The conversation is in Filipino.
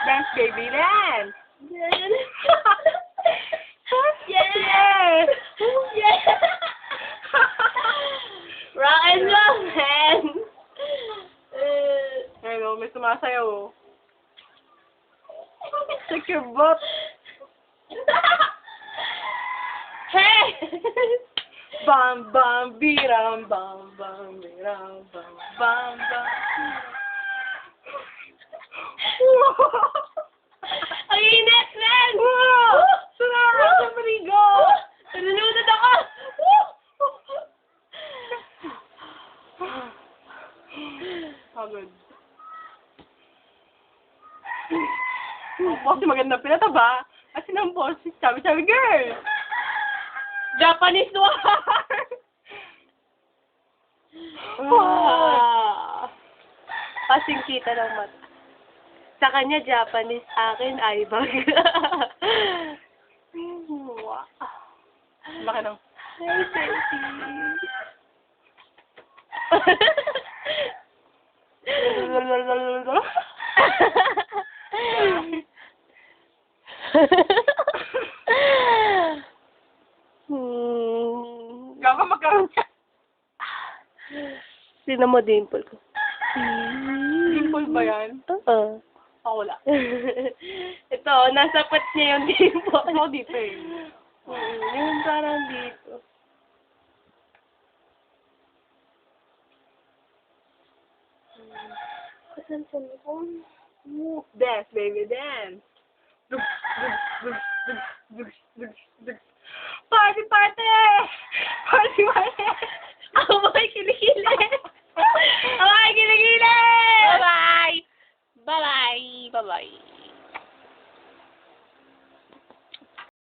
Dance, baby, dance! Yeah. Yeah! Yeah. Rock and roll, man. Ayun o, may sumasayaw o. Check your butt. Hey! Bam, bam, biram, bam, bam, biram, bam, bam, bam. Ang init, man! Wow! Sarap sa marigo! Nalulunod ako! Pagod. Ang posi maganda pinataba. At sinang posi, sabi girl! Japanese noir! Kasing kita ng mata. Sa kanya, Japanese. Akin, Aibag. Wow. Laki ng... Hi, Senti. Gaka magkaroon ka. Sino mo dimple ko? Dimple ba yan? Oo. Ako wala. Ito, nasa pat niya yung dimple. Ako dito eh. Yung parang dito. Kasan sa mo? Dance, baby, dance. Party, party! Party, party! Ako may kilikili! Ako may kilikili! Bye-bye! Bye-bye! Bye-bye!